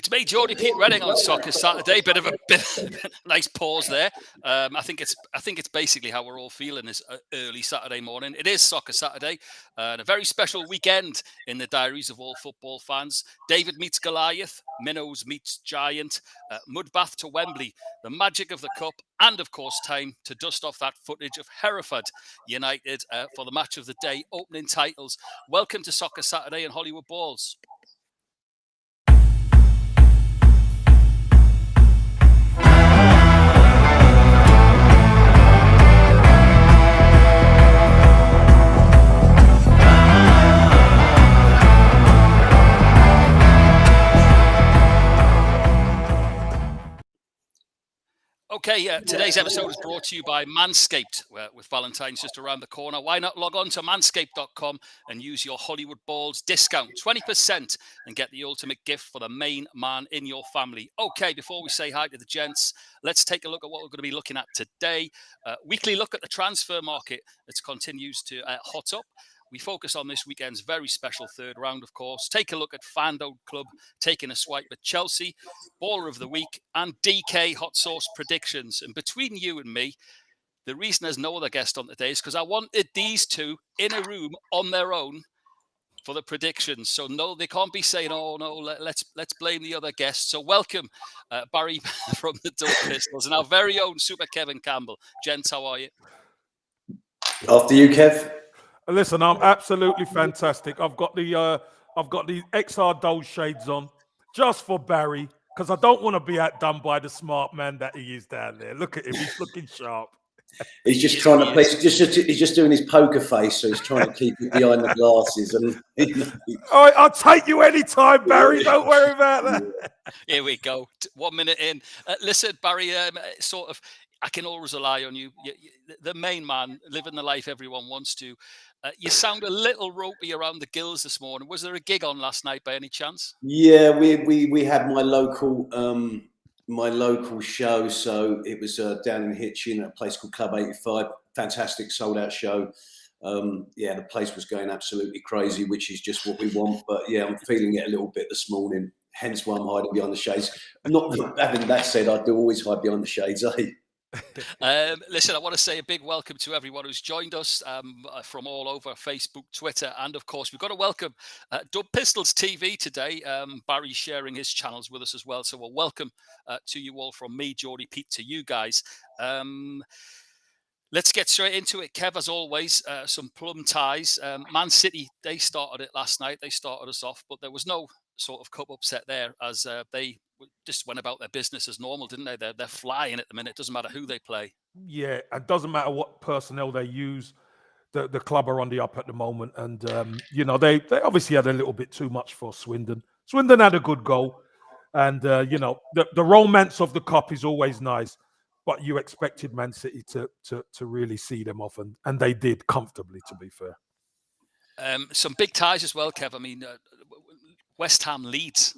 It's me, Geordie Pete Redding on Soccer Saturday. Bit of a nice pause there. I think it's basically how we're all feeling this early Saturday morning. It is Soccer Saturday, and a very special weekend in the diaries of all football fans. David meets Goliath, Minnows meets Giant, Mudbath to Wembley, the magic of the cup, and of course time to dust off that footage of Hereford United for the match of the day, opening titles. Welcome to Soccer Saturday and Hollywood Balls. Okay, today's episode is brought to you by MANSCAPED, with Valentine's just around the corner. Why not log on to manscaped.com and use your Hollywood Balls discount, 20%, and get the ultimate gift for the main man in your family. Okay, before we say hi to the gents, let's take a look at what we're going to be looking at today. Weekly look at the transfer market that continues to hot up. We focus on this weekend's very special third round, of course. Take a look at Fando Club taking a swipe at Chelsea, Baller of the Week, and DK Hot Sauce predictions. And between you and me, the reason there's no other guest on today is because I wanted these two in a room on their own for the predictions. So no, they can't be saying, "Oh no, let's blame the other guests." So welcome, Barry from the Duck Pistols, and our very own Super Kevin Campbell. Gents, how are you? After you, Kev. Listen, I'm absolutely fantastic. I've got the XR Dole shades on just for Barry, because I don't want to be outdone by the smart man that he is down there. Look at him; he's looking sharp. He's just trying to play. He's just doing his poker face, so he's trying to keep it behind the glasses. And I'll take you anytime, Barry. Don't worry about that. Here we go. 1 minute in. Listen, Barry. I can always rely on you. The main man, living the life everyone wants to. You sound a little ropey around the gills this morning. Was there a gig on last night by any chance? Yeah, we had my local show. So it was down in Hitchin at a place called Club 85. Fantastic sold out show. The place was going absolutely crazy, which is just what we want. But yeah, I'm feeling it a little bit this morning. Hence why I'm hiding behind the shades. Not having that said, I do always hide behind the shades, eh? Listen, I want to say a big welcome to everyone who's joined us from all over Facebook, Twitter, and of course, we've got to welcome Dub Pistols TV today. Barry's sharing his channels with us as well. So, welcome to you all from me, Geordie Pete, to you guys. Let's get straight into it, Kev. As always, some plum ties. Man City, they started it last night. They started us off, but there was no sort of cup upset there as they just went about their business as normal, didn't they? They're flying at the minute. It doesn't matter who they play. Yeah, it doesn't matter what personnel they use. The club are on the up at the moment. And, they obviously had a little bit too much for Swindon. Swindon had a good goal. And, the romance of the cup is always nice. But you expected Man City to really see them off. And they did comfortably, to be fair. Some big ties as well, Kev. I mean, West Ham Leeds.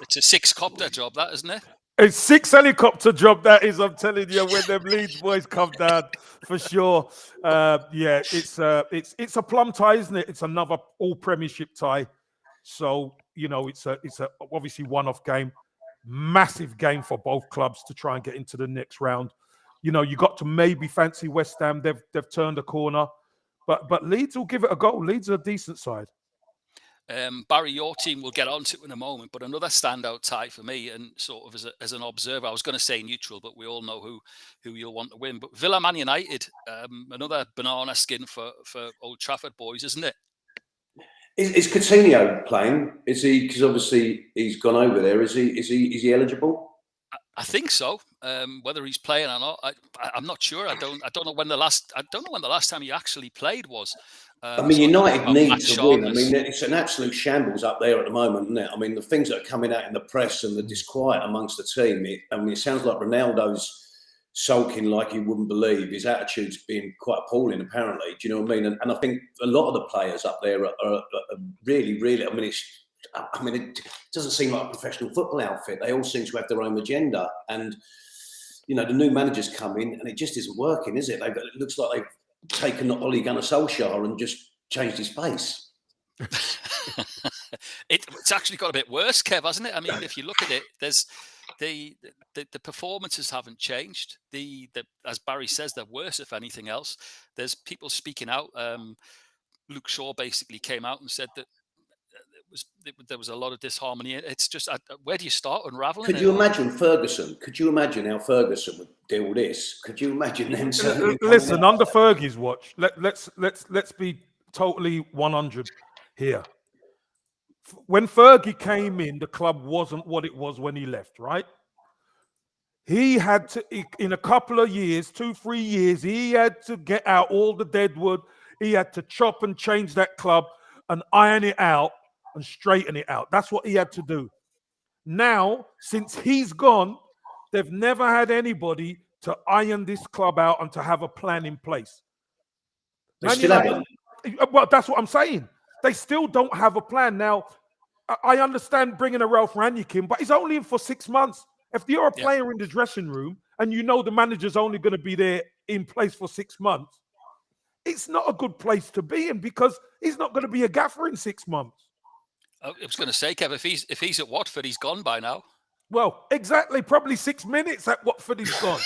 It's a 6-copter job, that, isn't it? It's 6 helicopter job, that is. I'm telling you, when them Leeds boys come down, for sure. It's a plum tie, isn't it? It's another all Premiership tie. So it's a obviously one-off game, massive game for both clubs to try and get into the next round. You got to maybe fancy West Ham. They've turned a corner, but Leeds will give it a go. Leeds are a decent side. Barry, your team will get onto it in a moment, but another standout tie for me, and sort of as an observer, I was going to say neutral, but we all know who you'll want to win. But Villa Man United, another banana skin for Old Trafford boys, isn't it? Is Coutinho playing? Is he? Because obviously he's gone over there. Is he eligible? I think so. Whether he's playing or not, I'm not sure. I don't know when the last time he actually played was. United need to win. It's an absolute shambles up there at the moment, isn't it? The things that are coming out in the press and the disquiet amongst the team. It sounds like Ronaldo's sulking like you wouldn't believe. His attitude's been quite appalling, apparently. Do you know what I mean? And I think a lot of the players up there are really, really. It doesn't seem like a professional football outfit. They all seem to have their own agenda, and the new managers come in, and it just isn't working, is it? It looks like they've taken Ole Gunnar Solskjaer and just changed his pace. It's actually got a bit worse, Kev, hasn't it? I mean, if you look at it, there's the performances haven't changed. The as Barry says, they're worse if anything else. There's people speaking out. Luke Shaw basically came out and said that there was a lot of disharmony. It's just where do you start unraveling Could you imagine Ferguson? Could you imagine how Ferguson would deal with this? Could you imagine them saying, listen, under Fergie's watch, let's be totally 100 here. When Fergie came in, the club wasn't what it was when he left, right? He had to, in a couple of years, 2-3 years, he had to get out all the deadwood. He had to chop and change that club and iron it out and straighten it out. That's what he had to do. Now, since he's gone, they've never had anybody to iron this club out and to have a plan in place. They still haven't. Well, that's what I'm saying. They still don't have a plan. Now, I understand bringing a Ralph Rangnick in, but he's only in for 6 months. If you're a player in the dressing room and you know the manager's only going to be there in place for 6 months, it's not a good place to be in because he's not going to be a gaffer in 6 months. I was going to say, Kev, if he's at Watford, he's gone by now. Well, exactly. Probably 6 minutes at Watford, he's gone.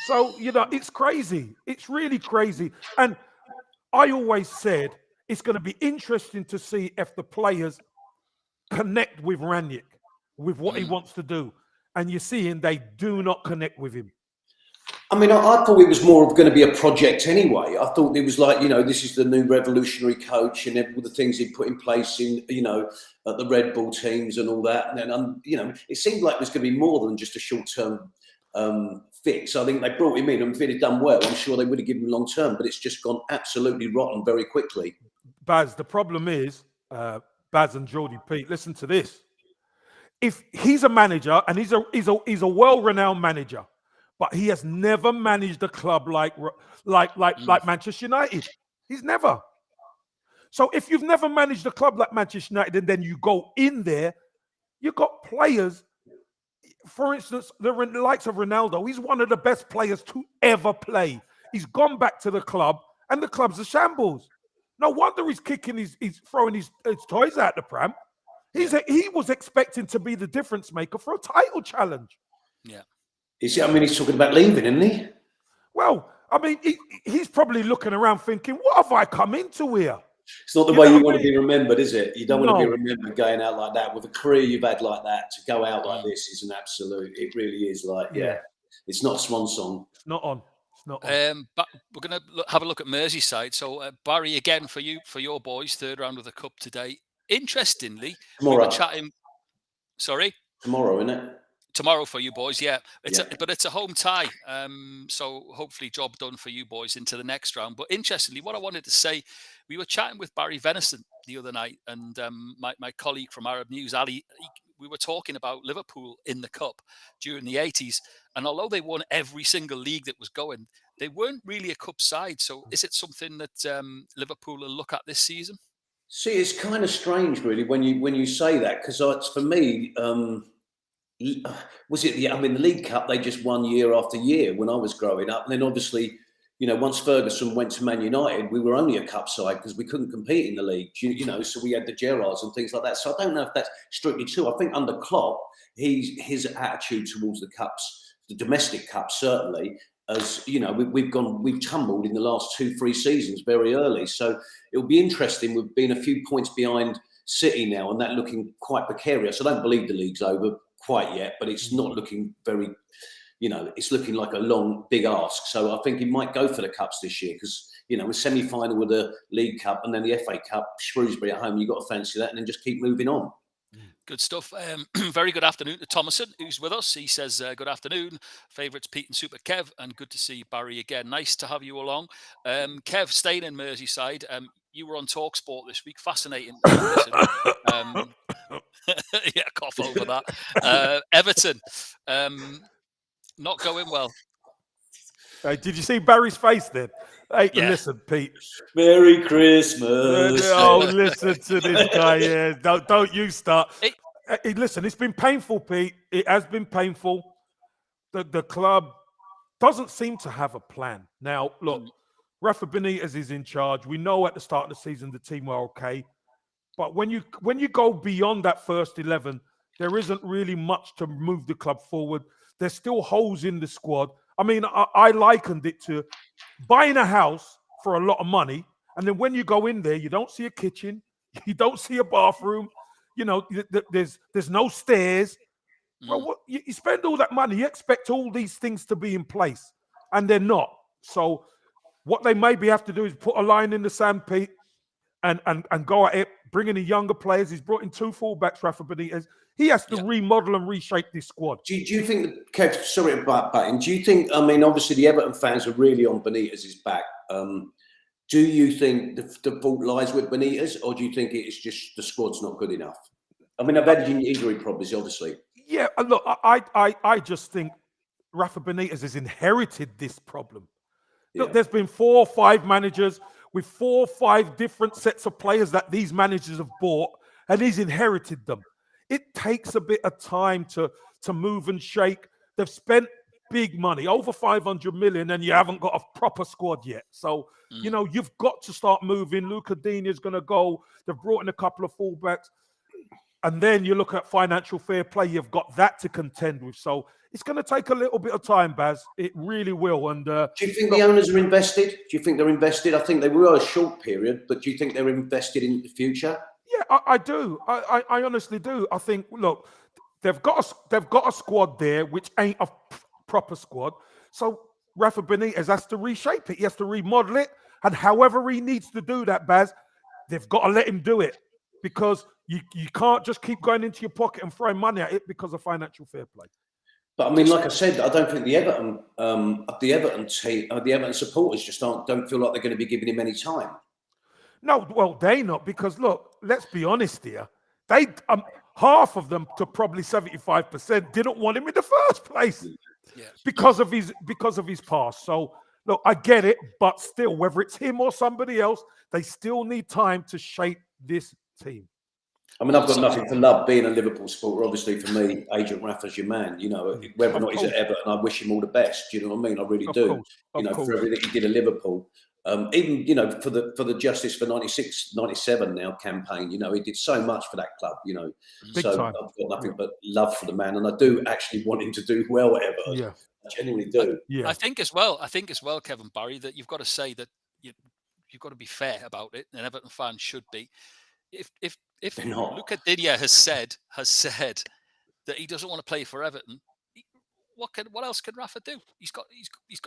So, it's crazy. It's really crazy. And I always said it's going to be interesting to see if the players connect with Rangnick, with what he wants to do. And you're seeing they do not connect with him. I mean, I thought it was more of going to be a project anyway. I thought it was like, this is the new revolutionary coach and all the things he put in place in, at the Red Bull teams and all that. And then, it seemed like it was going to be more than just a short-term fix. I think they brought him in, and if he'd have done well, I'm sure they would have given him long-term, but it's just gone absolutely rotten very quickly. Baz, the problem is, Baz and Geordie Pete, listen to this. If he's a manager, and he's a well-renowned manager, but he has never managed a club like Manchester United. He's never. So if you've never managed a club like Manchester United and then you go in there, you've got players, for instance, the likes of Ronaldo. He's one of the best players to ever play. He's gone back to the club and the club's a shambles. No wonder he's throwing his toys out the pram. He was expecting to be the difference maker for a title challenge. Yeah. He's talking about leaving, isn't he? Well, I mean, he's probably looking around thinking, what have I come into here? It's not the way you want to be remembered, is it? You don't want to be remembered going out like that. With a career you've had like that, to go out like this is an absolute, it really is like, it's not a swan song. It's not on. But we're going to have a look at Merseyside. So, Barry, again, for your boys, third round of the Cup today. Interestingly, tomorrow. We were chatting... Sorry? Tomorrow, isn't it? Tomorrow for you boys, yeah. But it's a home tie. So hopefully job done for you boys into the next round. But interestingly, what I wanted to say, we were chatting with Barry Venison the other night, and my colleague from Arab News, Ali, we were talking about Liverpool in the Cup during the 80s. And although they won every single league that was going, they weren't really a Cup side. So is it something that Liverpool will look at this season? See, it's kind of strange, really, when you say that, because for me... was it the League Cup they just won year after year when I was growing up, and then obviously once Ferguson went to Man United, we were only a cup side because we couldn't compete in the league, so we had the Gerrards and things like that. So I don't know if that's strictly true. I think under Klopp, his attitude towards the cups, the domestic cups certainly, as we've tumbled in the last 2-3 seasons very early, so it'll be interesting. We've been a few points behind City now, and that looking quite precarious. I don't believe the league's over quite yet, but it's not looking very, it's looking like a long, big ask. So I think he might go for the cups this year because, a semi-final with the League Cup and then the FA Cup, Shrewsbury at home, you've got to fancy that and then just keep moving on. Good stuff. Very good afternoon to Thomason, who's with us. He says, good afternoon. Favourites Pete and Super Kev, and good to see Barry again. Nice to have you along. Kev, staying in Merseyside, you were on TalkSport this week. Fascinating. Yeah, cough over that. Everton, not going well. Did you see Barry's face then? Hey, listen, Pete. Merry Christmas. Listen to this guy. Yeah, don't you start. Listen, it's been painful, Pete. It has been painful. The club doesn't seem to have a plan. Now, look, Rafa Benitez is in charge. We know at the start of the season the team were okay. But when you go beyond that first 11, there isn't really much to move the club forward. There's still holes in the squad. I mean, I likened it to buying a house for a lot of money, and then when you go in there, you don't see a kitchen, you don't see a bathroom, there's no stairs. Well, you spend all that money, you expect all these things to be in place, and they're not. So what they maybe have to do is put a line in the sand, Pete, and go at it, bring in the younger players. He's brought in 2 fullbacks, Rafa Benitez. He has to remodel and reshape this squad. Do you think, Kev, sorry about batting, do you think, I mean, obviously the Everton fans are really on Benitez's back. Do you think the fault lies with Benitez, or do you think it's just the squad's not good enough? I mean, I've had injury problems, obviously. Yeah, look, I just think Rafa Benitez has inherited this problem. Look, there's been 4 or 5 managers with 4 or 5 different sets of players that these managers have bought, and he's inherited them. It takes a bit of time to move and shake. They've spent big money, over 500 million, and you haven't got a proper squad yet. So, you've got to start moving. Luca Digne is going to go. They've brought in a couple of fullbacks. And then you look at financial fair play, you've got that to contend with. So it's going to take a little bit of time, Baz. It really will. And do you think the owners are invested? Do you think they're invested? I think they were a short period, but do you think they're invested in the future? Yeah, I do. I honestly do. I think, look, they've got a squad there which ain't a proper squad. So Rafa Benitez has to reshape it. He has to remodel it. And however he needs to do that, Baz, they've got to let him do it. Because you can't just keep going into your pocket and throwing money at it because of financial fair play. But I mean, like I said, I don't think the Everton team, the Everton supporters just don't feel like they're going to be giving him any time. No, well, they not, because look, let's be honest here. They half of them, to probably 75%, didn't want him in the first place because of his past. So look, I get it, but still, whether it's him or somebody else, they still need time to shape this team. I mean, I've got nothing to love being a Liverpool supporter. Obviously, for me, Agent Rafa's your man. Whether or not he's at Everton, I wish him all the best. Do you know what I mean? I really do. For everything he did at Liverpool. Even, for the Justice for 96, 97 now campaign, he did so much for that club, So I've got nothing but love for the man. And I do actually want him to do well at Everton. Yeah. I genuinely do. I think as well, Kevin, Barry, that you've got to say that you've got to be fair about it, and Everton fans should be. If Luca Digne has said that he doesn't want to play for Everton, what else can Rafa do? He's got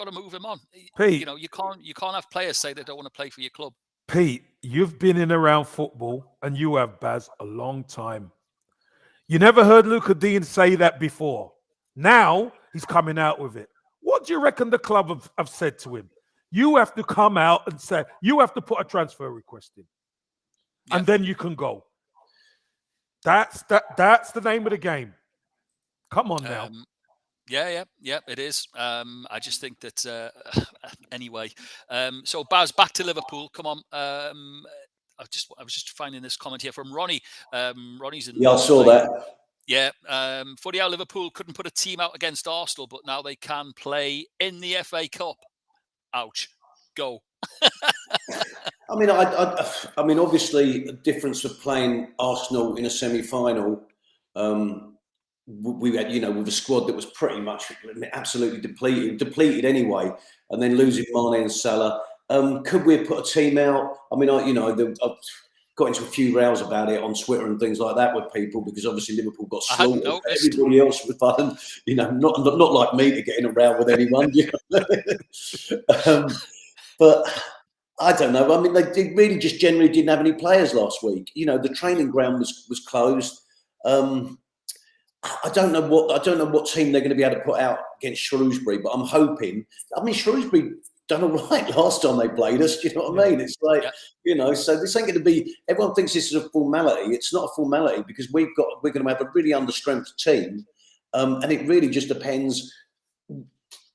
to move him on. Pete, you can't have players say they don't want to play for your club. Pete, you've been in around football, and you have, Baz, a long time. You never heard Luca Digne say that before. Now he's coming out with it. What do you reckon the club have said to him? You have to come out and say, you have to put a transfer request in. And then you can go. That's the name of the game. Come on now. Yeah, it is. I just think that anyway. So Baz, back to Liverpool. Come on. I was just finding this comment here from Ronnie. Ronnie's in. Yeah, I saw that. Yeah. Funny how Liverpool couldn't put a team out against Arsenal, but now they can play in the FA Cup. Ouch. Go. I mean, obviously, the difference of playing Arsenal in a semi-final, we had, with a squad that was pretty much absolutely depleted anyway, and then losing Mane and Salah. Could we have put a team out? I mean, I've got into a few rows about it on Twitter and things like that with people, because obviously Liverpool got slaughtered. Everybody else was fun, not like me to get in a row with anyone. But I don't know. I mean, they really just generally didn't have any players last week. The training ground was closed. I don't know what team they're going to be able to put out against Shrewsbury, but I'm hoping. I mean, Shrewsbury done all right last time they played us. Do you know what I mean? It's like, so this ain't going to be. Everyone thinks this is a formality. It's not a formality, because we're going to have a really understrength team, and it really just depends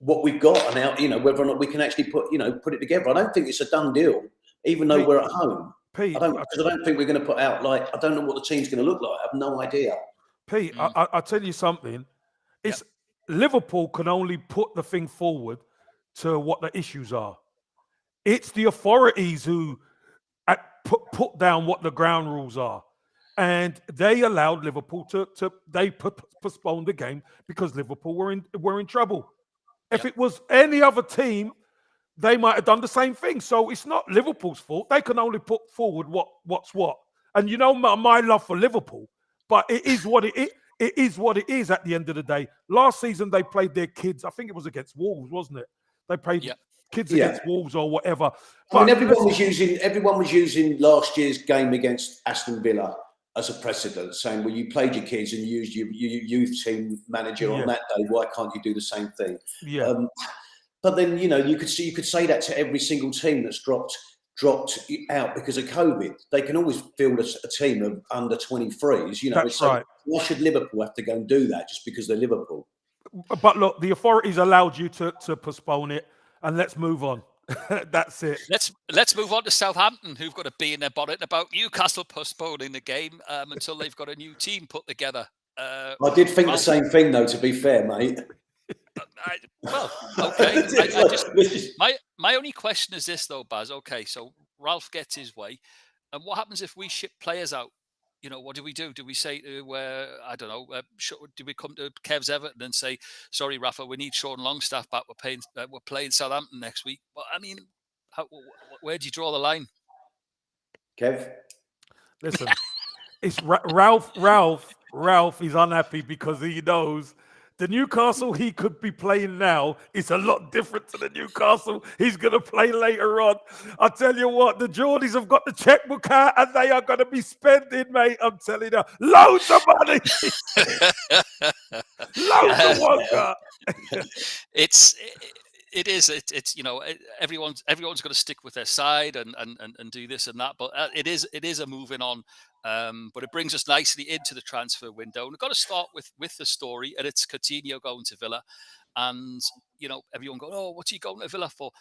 what we've got and how, whether or not we can actually put it together. I don't think it's a done deal, even though we're at home. Pete, I don't think we're going to put out, I don't know what the team's going to look like. I have no idea. Pete, I'll tell you something. It's Liverpool can only put the thing forward to what the issues are. It's the authorities who put down what the ground rules are, and they allowed Liverpool to postpone the game because Liverpool were in trouble. If it was any other team, they might have done the same thing. So it's not Liverpool's fault. They can only put forward what's what. And you know my love for Liverpool, but it is what it is. It is what it is at the end of the day. Last season they played their kids. I think it was against Wolves, wasn't it? They played kids against Wolves or whatever. But I mean, everyone was using last year's game against Aston Villa as a precedent, saying, well, you played your kids and you used your youth team manager on that day. Why can't you do the same thing? Yeah. But then, you could say that to every single team that's dropped out because of COVID. They can always field a team of under 23s. That's right. Why should Liverpool have to go and do that just because they're Liverpool? But look, the authorities allowed you to postpone it, and let's move on. That's it. Let's move on to Southampton, who've got a bee in their bonnet about Newcastle postponing the game until they've got a new team put together. I did think the same thing, though. To be fair, mate. Okay. My only question is this, though, Baz. Okay, so Ralph gets his way, and what happens if we ship players out? What do we do? Do we say to, I don't know, do we come to Kev's Everton and say, sorry, Rafa, we need Sean Longstaff back. We're playing Southampton next week. But I mean, where do you draw the line? Kev? Listen, it's Ralph is unhappy because he knows the Newcastle he could be playing now is a lot different to the Newcastle he's going to play later on. I tell you what, the Geordies have got the checkbook out and they are going to be spending, mate. I'm telling you, loads of money. Loads of wonka. It's everyone's going to stick with their side and do this and that, but it is a moving on. But it brings us nicely into the transfer window. And we've got to start with the story, and it's Coutinho going to Villa. And everyone going, oh, what's he going to Villa for?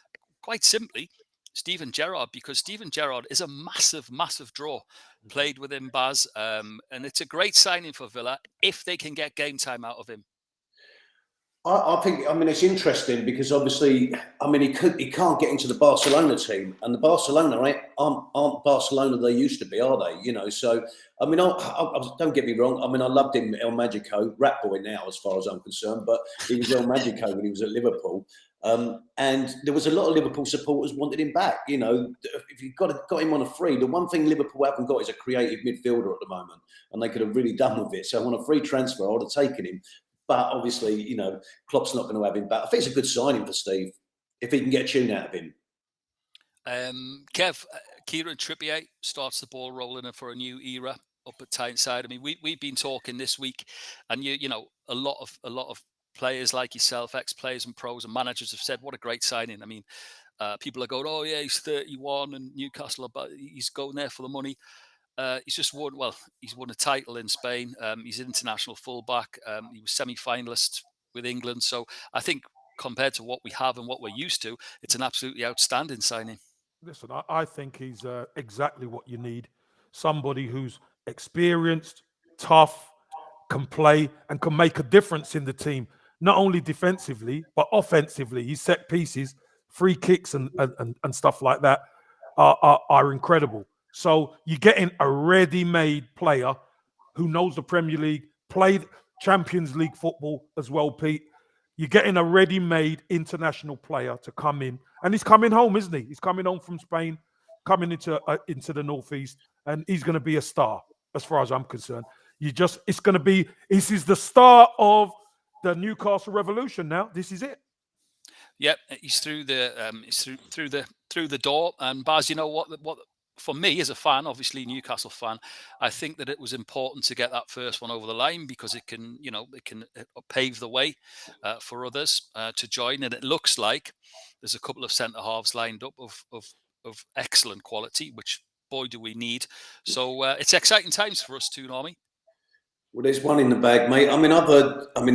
Quite simply, Steven Gerrard, because Steven Gerrard is a massive draw. Played with him, Baz, and it's a great signing for Villa if they can get game time out of him. I think it's interesting because obviously, he can't get into the Barcelona team, and the Barcelona aren't Barcelona they used to be, are they? So I don't get me wrong. I loved him, El Magico, rat boy now, as far as I'm concerned, but he was El Magico when he was at Liverpool, and there was a lot of Liverpool supporters wanted him back. If you got him on a free, the one thing Liverpool haven't got is a creative midfielder at the moment, and they could have really done with it. So on a free transfer, I would have taken him. But obviously, Klopp's not going to have him back. I think it's a good signing for Steve if he can get a tune out of him. Kev, Kieran Trippier starts the ball rolling for a new era up at Tyneside. We've been talking this week, and a lot of players like yourself, ex-players and pros and managers have said what a great signing. People are going, oh yeah, he's 31 and Newcastle, he's going there for the money. He's just won. Well, he's won a title in Spain. He's an international fullback. He was semi-finalist with England. So I think compared to what we have and what we're used to, it's an absolutely outstanding signing. Listen, I think he's exactly what you need. Somebody who's experienced, tough, can play, and can make a difference in the team. Not only defensively, but offensively. His set pieces, free kicks, and stuff like that are incredible. So you're getting a ready-made player who knows the Premier League, played Champions League football as well, Pete. You're getting a ready-made international player to come in. And he's coming home, isn't he? He's coming home from Spain, coming into the Northeast, and he's going to be a star, as far as I'm concerned. This is the start of the Newcastle Revolution now. This is it. Yep, he's through the door. And Baz, you know what for me as a fan, obviously Newcastle fan, I think that it was important to get that first one over the line because it can pave the way for others to join. And it looks like there's a couple of centre halves lined up of excellent quality, which boy do we need. So it's exciting times for us too, Normie. Well, there's one in the bag, mate. I mean,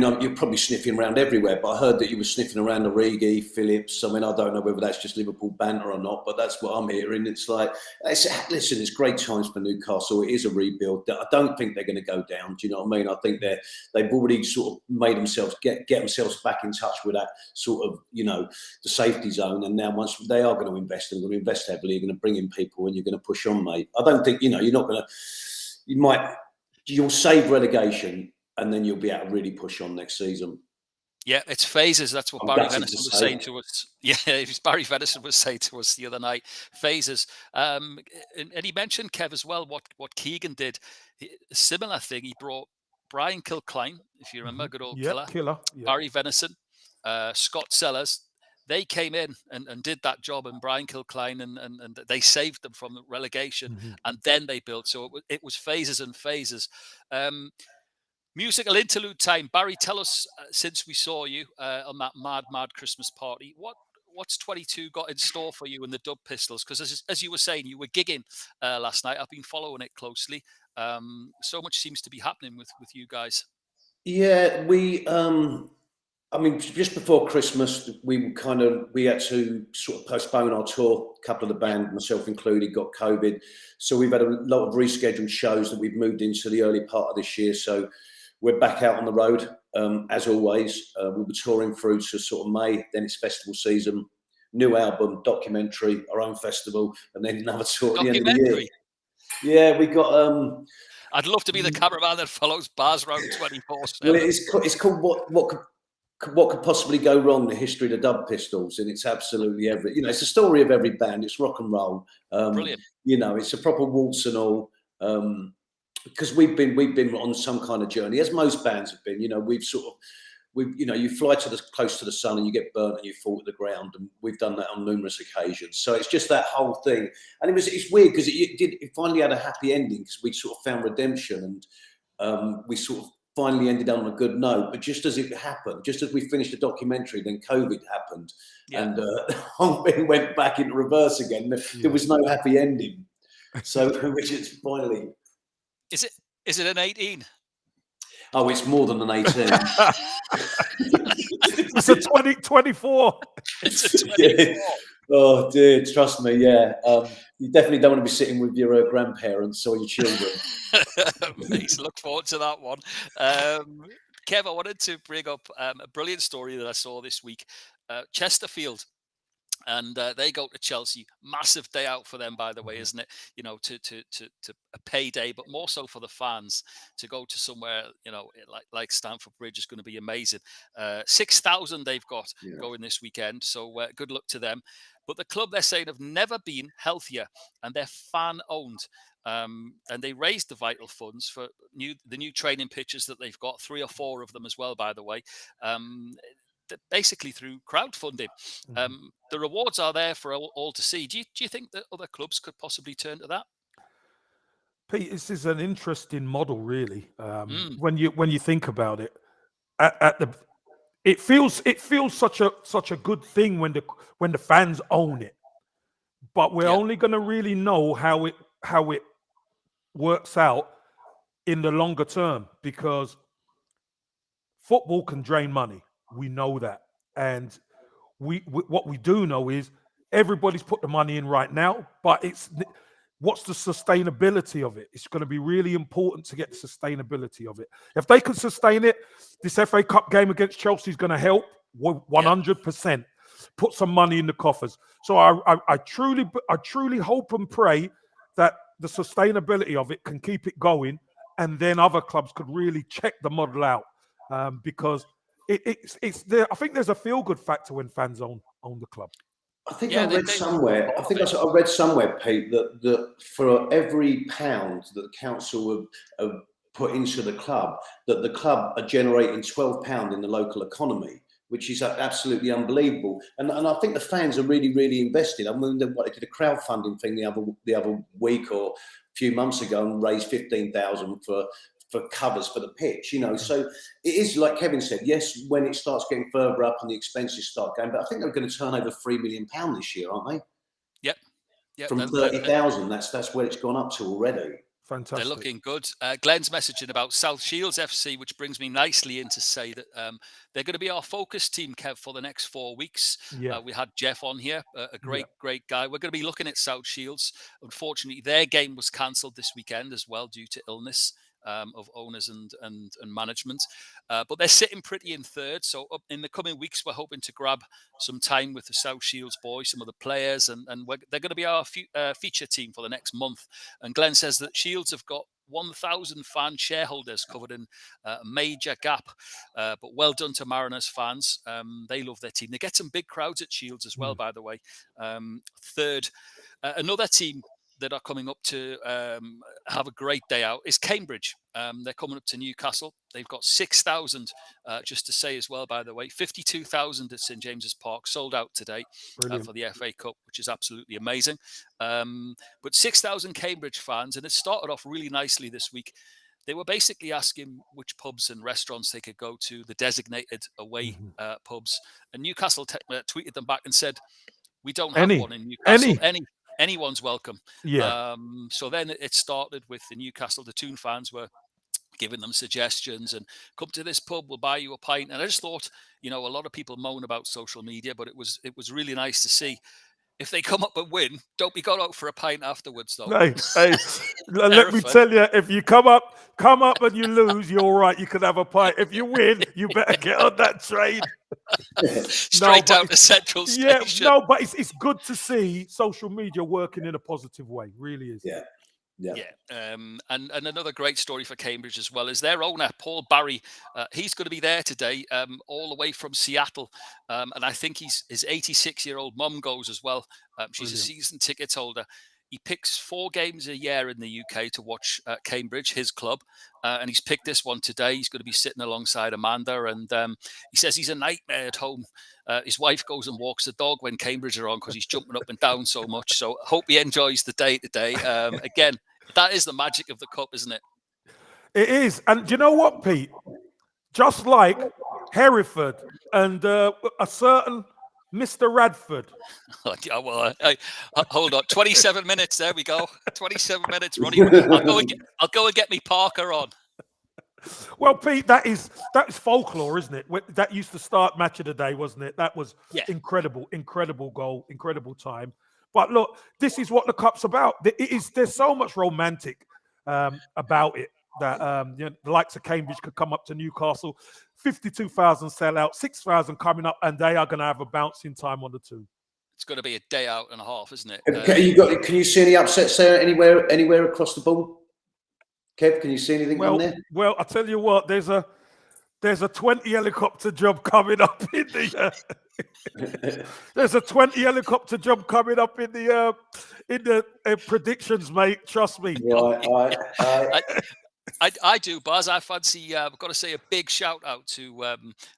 you're probably sniffing around everywhere, but I heard that you were sniffing around Origi, Phillips. I mean, I don't know whether that's just Liverpool banter or not, but that's what I'm hearing. It's like, listen, it's great times for Newcastle. It is a rebuild. I don't think they're going to go down. Do you know what I mean? I think they've already sort of made themselves get themselves back in touch with that sort of, the safety zone. And now once they are going to invest, they're going to invest heavily. You're going to bring in people and you're going to push on, mate. I don't think, you're not going to, you'll save relegation and then you'll be able to really push on next season. Yeah, it's phases. That's what Barry Venison was saying to us. Yeah, Barry Venison was saying to us the other night. Phases. And he mentioned, Kev, as well, what Keegan did. A similar thing. He brought Brian Kilcline, if you remember, good old killer. Yep. Barry Venison, Scott Sellers. They came in and did that job, and Brian Kilcline and they saved them from the relegation, and then they built. So it was phases and phases. Musical interlude time. Barry, tell us, since we saw you on that mad Christmas party, what's 22 got in store for you in the Dub Pistols? Because as you were saying, you were gigging last night. I've been following it closely. So much seems to be happening with you guys. Yeah, just before Christmas, we had to sort of postpone our tour. A couple of the band, myself included, got COVID. So we've had a lot of rescheduled shows that we've moved into the early part of this year. So we're back out on the road, as always. We'll be touring through to sort of May, then it's festival season, new album, documentary, our own festival, and then another tour at the end of the year. Yeah, we got... I'd love to be the cameraman that follows bars around 24/7. Well, it's called What Could Possibly Go Wrong, the history of the Dub Pistols, and it's absolutely it's a story of every band. It's rock and roll. Brilliant. It's a proper waltz and all. Because we've been on some kind of journey, as most bands have been. You fly close to the sun and you get burnt and you fall to the ground, and we've done that on numerous occasions. So it's just that whole thing, and it's weird because it finally had a happy ending because we sort of found redemption, and we sort of finally ended on a good note. But just as it happened, just as we finished the documentary, then COVID happened, and the whole thing went back into reverse again. There was no happy ending. So which is finally. Is it an 18? Oh, it's more than an 18. It's a 24. It's a 24. Yeah. Oh, dear, trust me, yeah. You definitely don't want to be sitting with your grandparents or your children. Please look forward to that one. Kev, I wanted to bring up a brilliant story that I saw this week. Chesterfield. And they go to Chelsea. Massive day out for them, by the way, isn't it? To a payday, but more so for the fans to go to somewhere, like Stamford Bridge is going to be amazing. 6,000 they've got going this weekend. So good luck to them. But the club, they're saying, have never been healthier, and they're fan owned. And they raised the vital funds for the new training pitches that they've got, 3 or 4 of them as well, by the way. Basically through crowdfunding. The rewards are there for all to see. Do you think that other clubs could possibly turn to that? Pete, this is an interesting model, really. When you think about it, it feels such a good thing when the fans own it, but we're only going to really know how it works out in the longer term, because football can drain money. We know that, and what we do know is everybody's put the money in right now, but what's the sustainability of it? It's going to be really important to get the sustainability of it. If they can sustain it, this FA Cup game against Chelsea is going to help 100%. Put some money in the coffers. So I truly hope and pray that the sustainability of it can keep it going, and then other clubs could really check the model out, because it's there. I think there's a feel-good factor when fans own the club. I think I read somewhere, Pete, that for every pound that the council have put into the club, that the club are generating £12 in the local economy, which is absolutely unbelievable. And I think the fans are really, really invested. I mean, they did a crowdfunding thing the other week or a few months ago and raised 15,000 for covers for the pitch, So it is, like Kevin said, yes, when it starts getting further up and the expenses start going, but I think they're going to turn over £3 million this year, aren't they? Yep. From 30,000, that's where it's gone up to already. Fantastic. They're looking good. Glenn's messaging about South Shields FC, which brings me nicely in to say that they're going to be our focus team, Kev, for the next 4 weeks. Yeah. We had Jeff on here, a great guy. We're going to be looking at South Shields. Unfortunately, their game was cancelled this weekend as well due to illness of owners and management. But they're sitting pretty in third. So up in the coming weeks, we're hoping to grab some time with the South Shields boys, some of the players, and they're going to be our feature team for the next month. And Glenn says that Shields have got 1,000 fan shareholders covered in a major gap. But well done to Mariners fans. They love their team. They get some big crowds at Shields as well, by the way. Third, another team that are coming up to have a great day out is Cambridge. They're coming up to Newcastle. They've got 6,000, just to say as well, by the way, 52,000 at St James's Park, sold out today for the FA Cup, which is absolutely amazing. But 6,000 Cambridge fans, and it started off really nicely this week. They were basically asking which pubs and restaurants they could go to, the designated away pubs. And Newcastle tweeted them back and said, we don't have one in Newcastle. Anyone's welcome. Yeah. So then it started with the Newcastle. The Toon fans were giving them suggestions and come to this pub, we'll buy you a pint. And I just thought, a lot of people moan about social media, but it was really nice to see. If they come up and win, don't be going out for a pint afterwards, though. Hey, let me tell you, if you come up and you lose, you're all right. You can have a pint. If you win, you better get on that train. Straight down to Central Station. Yeah, but it's good to see social media working in a positive way. Really is. Yeah. And another great story for Cambridge as well is their owner, Paul Barry. He's going to be there today, all the way from Seattle. And I think his 86-year-old mum goes as well. She's a season ticket holder. He picks 4 games a year in the UK to watch Cambridge, his club. And he's picked this one today. He's going to be sitting alongside Amanda. And he says he's a nightmare at home. His wife goes and walks the dog when Cambridge are on because he's jumping up and down so much. So I hope he enjoys the day today. Again, that is the magic of the cup, isn't it? It is. And do you know what, Pete? Just like Hereford and a certain Mr. Radford. Yeah, well, hold on. 27 minutes. There we go. 27 minutes, Ronnie. I'll go and get me Parker on. Well, Pete, that is folklore, isn't it? That used to start match of the day, wasn't it? That was incredible goal, incredible time. But look, this is what the cup's about. There's so much romantic about it that the likes of Cambridge could come up to Newcastle, 52,000 sell out, 6,000 coming up, and they are going to have a bouncing time on the two. It's going to be a day out and a half, isn't it? Can you see any upsets there anywhere across the board? Kev, can you see anything in there? Well, I tell you what, there's a 20 helicopter job coming up in the. There's a 20 helicopter job coming up in the predictions, mate. Trust me. Right. I do, Baz. I fancy. I've got to say a big shout out to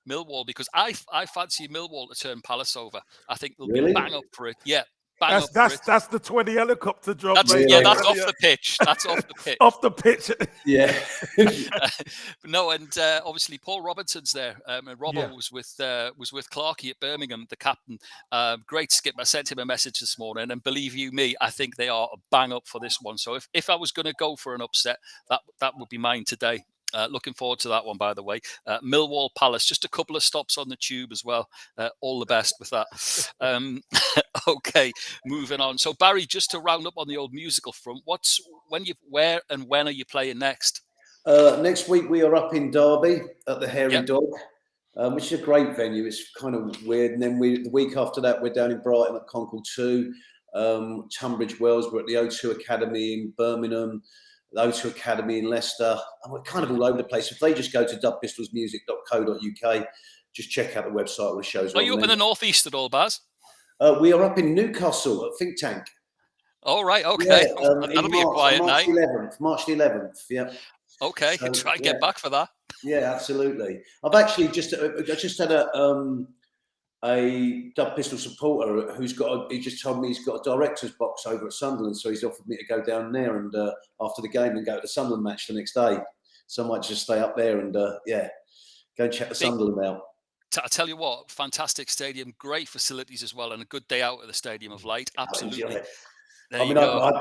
Millwall because I fancy Millwall to turn Palace over. I think they'll be bang up for it. Yeah. That's the 20 helicopter job. That's off the pitch. That's off the pitch. Off the pitch. Yeah. No, and obviously Paul Robinson's there. And Robbo was with Clarkey at Birmingham, the captain. Great skip. I sent him a message this morning, and believe you me, I think they are bang up for this one. So if I was going to go for an upset, that would be mine today. Looking forward to that one, by the way. Millwall Palace, just a couple of stops on the tube as well. All the best with that. Okay, moving on. So Barry, just to round up on the old musical front, where and when are you playing next? Next week we are up in Derby at the Hairy Dog, which is a great venue. It's kind of weird. And then the week after that we're down in Brighton at Concord 2, Tunbridge Wells. We're at the O2 Academy in Birmingham. The O2 Academy in Leicester, and we're kind of all over the place. If they just go to dubpistolsmusic.co.uk, just check out the website, all the shows. Are you up in the northeast at all, Baz? We are up in Newcastle at Think Tank. All right, okay. That'll be a quiet night. March the 11th, yeah. Okay, so, try and get back for that. Yeah, absolutely. I've actually just had a Dub Pistol supporter he just told me he's got a director's box over at Sunderland, so he's offered me to go down there and after the game and go to the Sunderland match the next day. So I might just stay up there and go and check the Sunderland out. I tell you what, fantastic stadium, great facilities as well, and a good day out at the Stadium of Light. Absolutely. I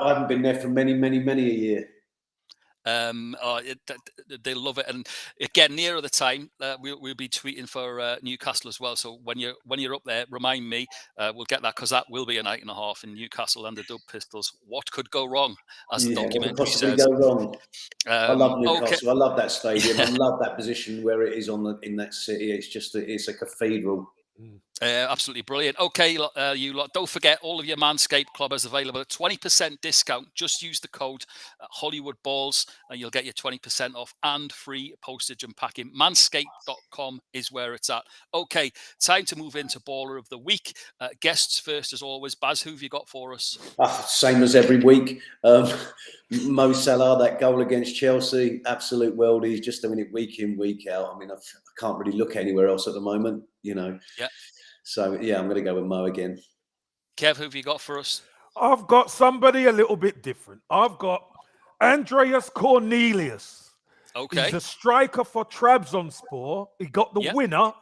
haven't been there for many a year. They love it, and again, nearer the time, we'll be tweeting for Newcastle as well. So when you're up there, remind me. We'll get that, because that will be a night and a half in Newcastle and the Dub Pistols. What could go wrong, as the documentary what could possibly says? go wrong? I love Newcastle. Okay. I love that stadium. I love that position where it is in that city. It's a cathedral. Absolutely brilliant. Okay, you lot, don't forget, all of your Manscaped clubbers available at 20% discount. Just use the code Hollywood Balls and you'll get your 20% off and free postage and packing. Manscaped.com is where it's at. Okay, time to move into Baller of the Week. Guests first, as always. Baz, who have you got for us? Same as every week. Mo Salah, that goal against Chelsea, absolute worldie. He's just doing it week in, week out. I mean, I can't really look anywhere else at the moment, Yeah. So, yeah, I'm going to go with Mo again. Kev, who have you got for us? I've got somebody a little bit different. I've got Andreas Cornelius. Okay. He's a striker for Trabzonspor. He got the winner,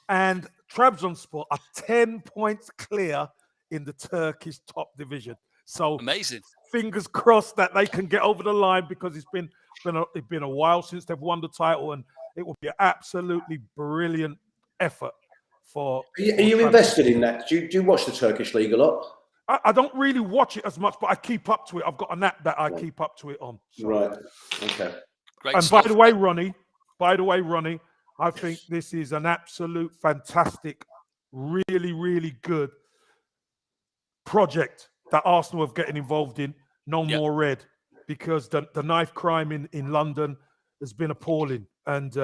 and Trabzonspor are 10 points clear in the Turkish top division. So amazing. Fingers crossed that they can get over the line, because it's been a while since they've won the title, and it will be an absolutely brilliant effort. Are you invested in that? Do you watch the Turkish league a lot? I don't really watch it as much, but I keep up to it. I've got an app that I keep up to it on. So. Right. Okay. Great. And stuff. by the way, Ronnie, I think this is an absolute fantastic, really, really good project that Arsenal have getting involved in. No more red, because the knife crime in London has been appalling. And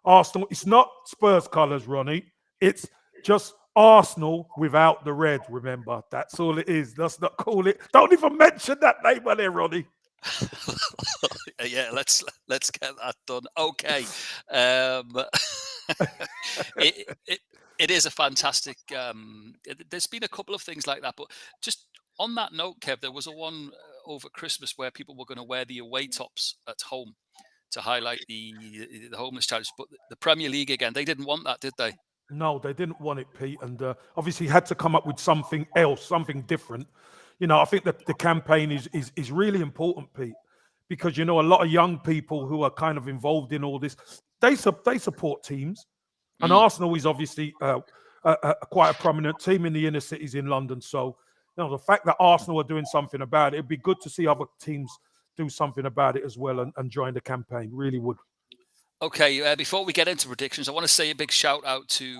Arsenal, it's not Spurs colours, Ronnie. It's just Arsenal without the red. Remember, that's all it is. Let's not call it. Don't even mention that name on there, Ronnie. Yeah, let's get that done. Okay. It is a fantastic. There's been a couple of things like that, but just on that note, Kev, there was a one over Christmas where people were going to wear the away tops at home to highlight the homeless challenge. But the Premier League, again, they didn't want that, did they? No, they didn't want it, Pete, and obviously had to come up with something else, something different. I think that the campaign is really important, Pete, because a lot of young people who are kind of involved in all this, they support teams, and Arsenal is obviously quite a prominent team in the inner cities in London. So, the fact that Arsenal are doing something about it, it'd be good to see other teams do something about it as well and join the campaign. Really would. Okay, before we get into predictions, I want to say a big shout out to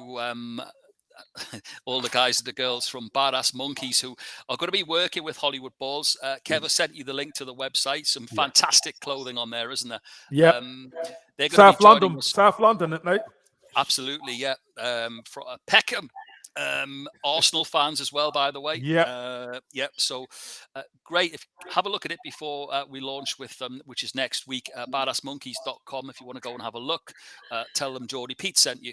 all the guys and the girls from Badass Monkeys who are going to be working with Hollywood Balls. Kev has sent you the link to the website. Some fantastic clothing on there, isn't there? Yeah. They're South London, isn't they? Absolutely, yeah. For Peckham. Arsenal fans as well, by the way. So great. Have a look at it before we launch with them, which is next week. Badassmonkeys.com if you want to go and have a look. Tell them Geordie Pete sent you.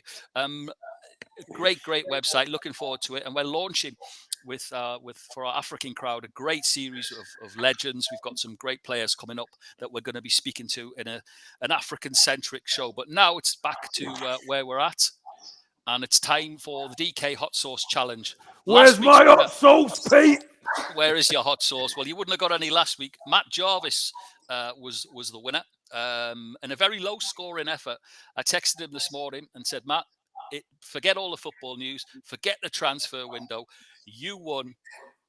Great website. Looking forward to it. And we're launching with for our African crowd a great series of legends. We've got some great players coming up that we're going to be speaking to in an African-centric show. But now it's back to where we're at. And it's time for the DK Hot Sauce Challenge. Where's my hot sauce, Pete? Where is your hot sauce? Well, you wouldn't have got any last week. Matt Jarvis was the winner. In a very low-scoring effort, I texted him this morning and said, Matt, forget all the football news. Forget the transfer window. You won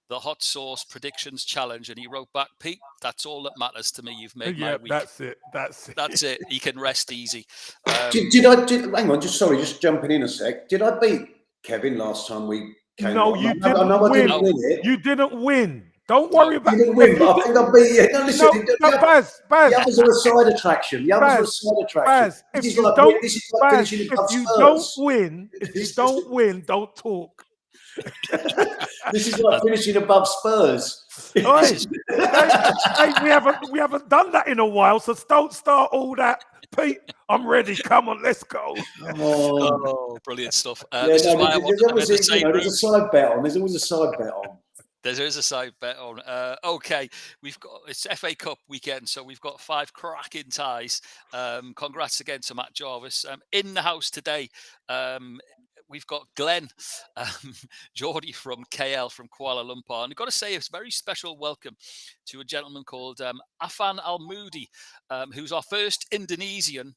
the Hot Sauce Predictions Challenge. And he wrote back, Pete, that's all that matters to me. You've made my week. That's it. He can rest easy. Hang on, just jumping in a sec. Did I beat Kevin last time we came No, on? you didn't win. I didn't win it. You didn't win. Don't worry about it. You didn't win, but I think I beat you. No, listen. Baz. The others are a side attraction. This is like finishing above Spurs. If you don't win, don't talk. This is like finishing above Spurs. Hey, we haven't done that in a while, so don't start all that. Pete, I'm ready. Come on, let's go. Oh, brilliant stuff. There's a side bet on. There's always a side bet on. There is a side bet on. Okay, it's FA Cup weekend, so we've got 5 cracking ties. Congrats again to Matt Jarvis. In the house today, we've got Glenn, Geordie from KL from Kuala Lumpur. And I've got to say, it's a very special welcome to a gentleman called Afan Al-Moody, who's our first Indonesian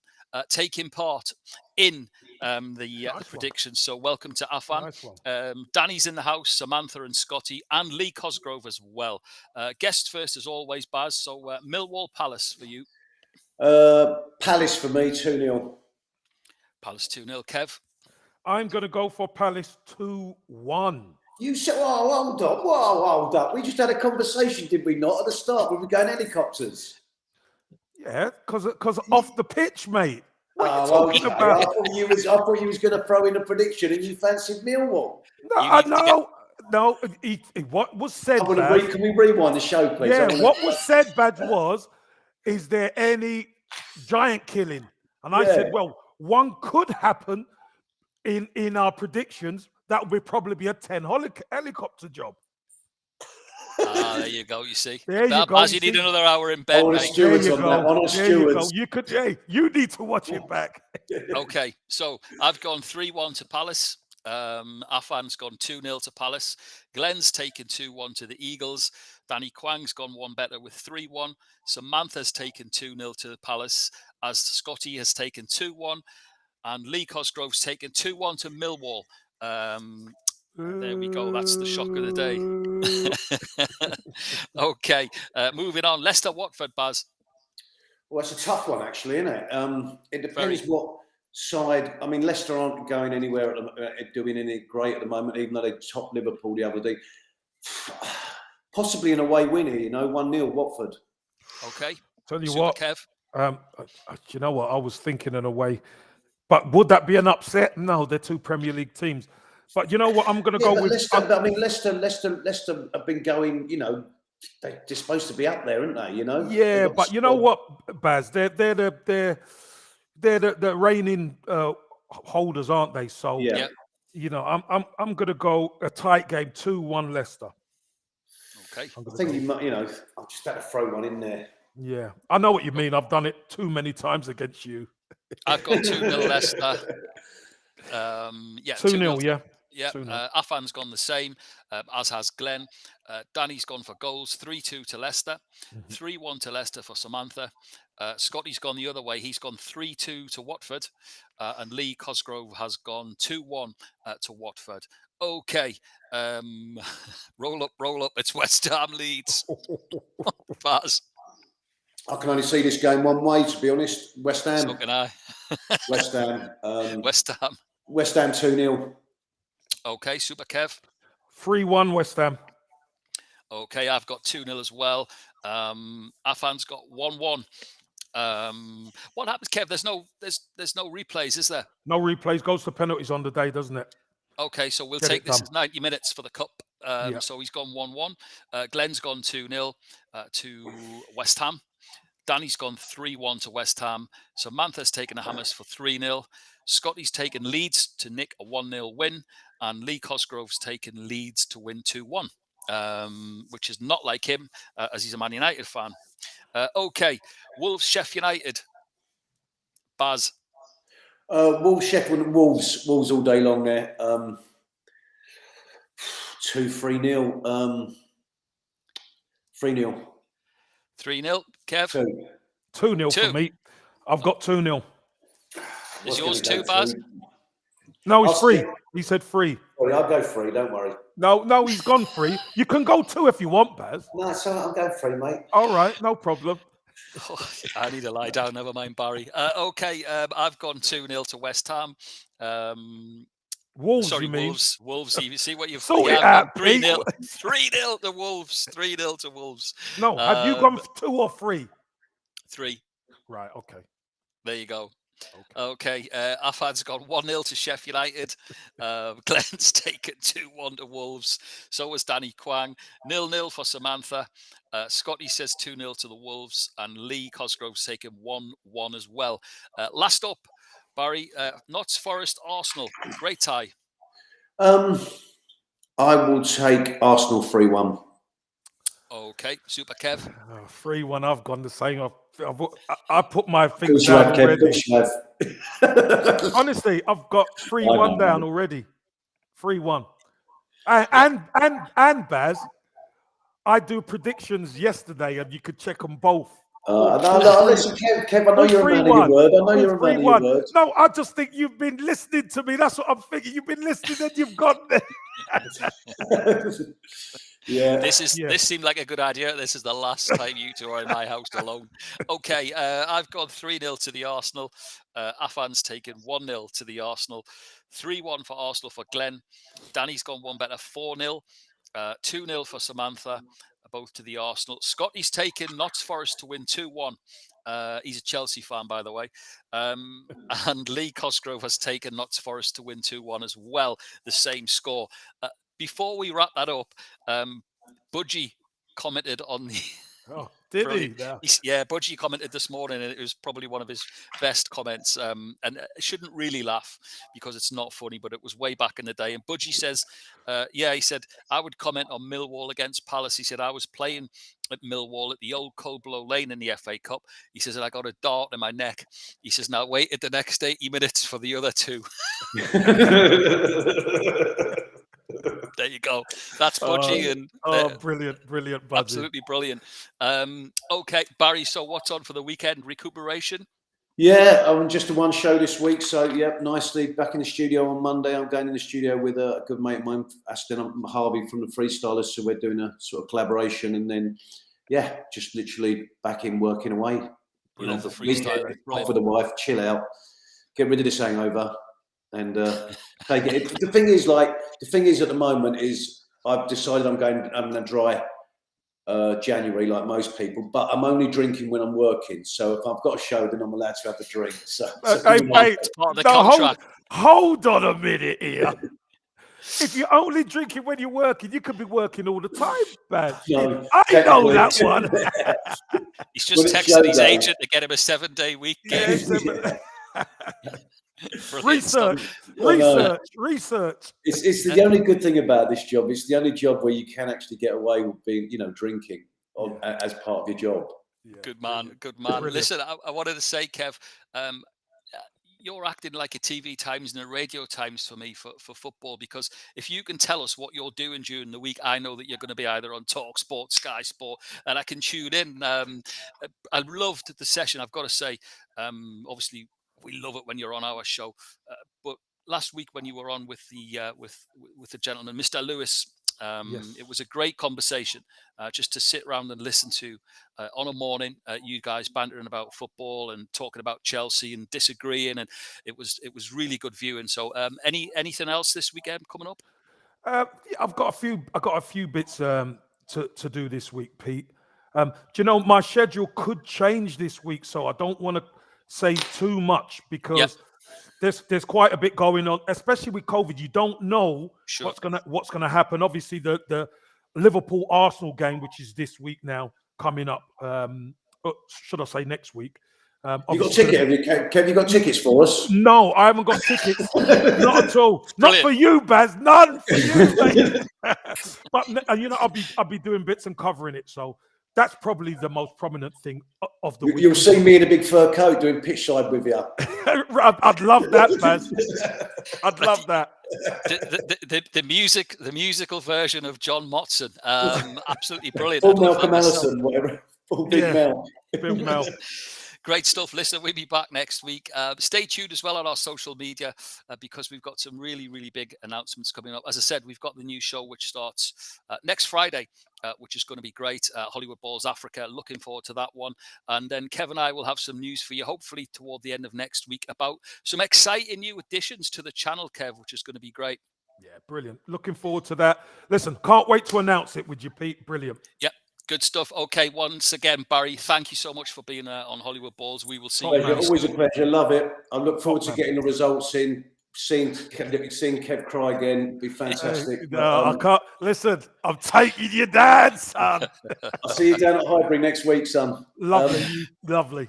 taking part in the prediction. So welcome to Afan. Nice Danny's in the house, Samantha and Scotty, and Lee Cosgrove as well. Guest first, as always, Baz. So Millwall Palace for you. Palace for me, 2-0. Palace 2-0. Kev? I'm going to go for Palace 2-1. You said, hold up. We just had a conversation, did we not, at the start? We were going helicopters. Yeah, because off the pitch, mate. What are you talking okay. about? I thought you was going to throw in a prediction and you fancied Millwall. No. What was said, can we rewind the show, please? Yeah, what was said, Badge, is there any giant killing? And I said, well, one could happen in our predictions. That would probably be a 10 helicopter job. There you go. You see, there you go. As you need another hour in bed, mate. There you go. You could. Hey, you need to watch it back. Okay, so I've gone 3-1 to Palace. Afan's gone 2-0 to Palace. Glenn's taken 2-1 to the Eagles. Danny Kwang's gone one better with 3-1. Samantha's taken 2-0 to Palace, as Scotty has taken 2-1, and Lee Cosgrove's taken 2-1 to Millwall. There we go. That's the shock of the day. Okay, moving on. Leicester Watford, Baz. Well, it's a tough one, actually, isn't it? It depends what side. I mean, Leicester aren't going anywhere, doing any great at the moment, even though they topped Liverpool the other day. Possibly an away winner, 1-0 Watford. Okay. Tell you Super what, Kev. You know what? I was thinking in a way, but would that be an upset? No, they're two Premier League teams. But you know what? I'm going to go with Leicester have been going. They're supposed to be up there, aren't they? Yeah, but you know what, Baz? They're the reigning holders, aren't they? So yeah. I'm going to go a tight game, 2-1 Leicester. Okay. I think you might. I just had to throw one in there. Yeah, I know what you mean. I've done it too many times against you. I've got 2-0 Leicester. 2-0, yeah. Yeah, Afan's gone the same, as has Glenn. Danny's gone for goals, 3-2 to Leicester, 3-1 to Leicester for Samantha. Scotty's gone the other way. He's gone 3-2 to Watford. And Lee Cosgrove has gone 2-1 to Watford. Okay, roll up. It's West Ham Leeds. Baz. I can only see this game one way, to be honest. West Ham. So can I. West Ham. West Ham 2-0. Okay, Super Kev. 3-1 West Ham. Okay, I've got 2-0 as well. Afan's got 1-1. What happens, Kev? There's no replays, is there? No replays. Goes to penalties on the day, doesn't it? Okay, so we'll take this as 90 minutes for the cup. So he's gone 1-1. Glenn's gone 2-0 to West Ham. Danny's gone 3-1 to West Ham. Samantha's taken a Hammers for 3-0. Scotty's taken Leeds to nick a 1-0 win. And Lee Cosgrove's taken Leeds to win 2-1, which is not like him, as he's a Man United fan. Okay, Wolves, Sheffield United. Baz. Wolves, Sheffield, Wolves all day long there. 2-3-0. 3-0. 3-0. Kev? 2-0 for me. I've got 2-0. Is yours 2, Baz? No, he's 3. He said 3. Sorry, I'll go 3, don't worry. No, he's gone 3. You can go 2 if you want, Baz. No, it's all right, I'm going 3, mate. All right, no problem. I need to lie down, never mind, Barry. Okay, I've gone 2-0 to West Ham. Wolves, sorry, you mean? Wolves. You see what you've so got? 3-0. 3-0 to Wolves. 3-0 to Wolves. No, have you gone 2 or 3? 3. Right, okay. There you go. Okay, Afan's gone 1-0 to Sheffield United. Glenn's taken 2-1 to Wolves. So was Danny Kwang. 0-0 for Samantha. Scotty says 2-0 to the Wolves. And Lee Cosgrove's taken 1-1 as well. Last up, Barry, Notts Forest, Arsenal. Great tie. I will take Arsenal 3-1. Okay, Super Kev. 3-1. I've gone the same. I put my Of things course you have, down Kev. Of already. course you have. Honestly, I've got 3-1 know. down already. 3-1. And Baz, I do predictions yesterday, and you could check them both. No, listen, Kev, I know you're a man of your word. I know you're a man of your word. No, I just think you've been listening to me. That's what I'm thinking. You've been listening and you've got there. Yeah. This seemed like a good idea. This is the last time you two are in my house alone. Okay, I've gone 3-0 to the Arsenal. Afan's taken 1-0 to the Arsenal. 3-1 for Arsenal for Glenn. Danny's gone one better, 4-0. 2-0 for Samantha, both to the Arsenal. Scotty's taken Notts Forest to win 2-1. He's a Chelsea fan, by the way. And Lee Cosgrove has taken Notts Forest to win 2-1 as well, the same score. Before we wrap that up, Budgie commented on the... Oh, did he? Yeah, Budgie commented this morning, and it was probably one of his best comments. And I shouldn't really laugh because it's not funny, but it was way back in the day. And Budgie says, he said, I would comment on Millwall against Palace. He said, I was playing at Millwall at the old Coldblow Lane in the FA Cup. He says, and I got a dart in my neck. He says, now waited the next 80 minutes for the other two. There you go. That's Budgie. Brilliant, Budgie. Absolutely brilliant. Okay, Barry, so what's on for the weekend? Recuperation? Yeah, I'm just the one show this week. So, nicely back in the studio on Monday. I'm going in the studio with a good mate of mine, Aston Harvey from the Freestylers. So we're doing a sort of collaboration. And then, just literally back in working away. Love the freestyle. Off with the wife, chill out, get rid of this hangover. And take it. The thing is, at the moment is I've decided I'm going to dry January like most people, but I'm only drinking when I'm working. So if I've got a show, then I'm allowed to have the drink. So it's part of the contract. Hold on a minute here. If you're only drinking when you're working, you could be working all the time, man. No, I know that one. He's just texted his agent to get him a 7-day week. Research. It's the only good thing about this job. It's the only job where you can actually get away with being, drinking as part of your job. Yeah. Good man. Brilliant. Listen, I wanted to say, Kev, you're acting like a TV Times and a radio Times for me for football, because if you can tell us what you're doing during the week, I know that you're going to be either on Talk Sport, Sky Sport, and I can tune in. I loved the session, I've got to say. Obviously, we love it when you're on our show, but last week when you were on with the gentleman, Mr. Lewis, it was a great conversation just to sit around and listen to on a morning. You guys bantering about football and talking about Chelsea and disagreeing, and it was really good viewing. So, anything else this weekend coming up? I've got a few bits to do this week, Pete. Do you know my schedule could change this week, so I don't want to say too much because there's quite a bit going on, especially with COVID. You don't know what's gonna happen. Obviously, the Liverpool Arsenal game, which is this week now, coming up. Should I say next week? You got a ticket? Have you, Kev? You got tickets for us? No, I haven't got tickets. Not at all. Not for you, Baz. None for you, mate. But I'll be doing bits and covering it. So. That's probably the most prominent thing of the week. You'll see me in a big fur coat doing pitch side with you. I'd love that, man. I'd love that. The musical version of John Motson. Absolutely brilliant. Or Malcolm Allison, whatever. Or Big Mel. Big Mel. Great stuff. Listen, we'll be back next week. Stay tuned as well on our social media because we've got some really, really big announcements coming up. As I said, we've got the new show which starts next Friday, which is going to be great. Hollywood Balls Africa. Looking forward to that one. And then Kev and I will have some news for you, hopefully toward the end of next week, about some exciting new additions to the channel, Kev, which is going to be great. Yeah, brilliant. Looking forward to that. Listen, can't wait to announce it with you, Pete. Brilliant. Yep. Good stuff. Okay, once again, Barry, thank you so much for being on Hollywood Balls. We will see you. Always a pleasure. Love it. I look forward to getting the results in. Seeing Kev cry again would be fantastic. I can't. Listen, I'm taking you down, son. I'll see you down at Highbury next week, son. Lovely.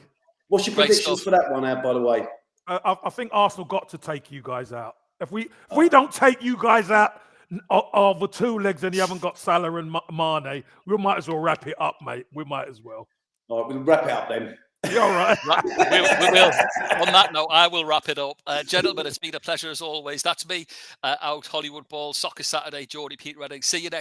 What's your predictions for that one, Ad, by the way? I think Arsenal got to take you guys out. If we don't take you guys out, are the two legs and you haven't got Salah and Mane, we might as well wrap it up, mate. We might as well. All right, we'll wrap it up then. You're all right. We will. On that note, I will wrap it up. Gentlemen, it's been a pleasure as always. That's me, out Hollywood Ball, Soccer Saturday, Geordie Pete Redding. See you next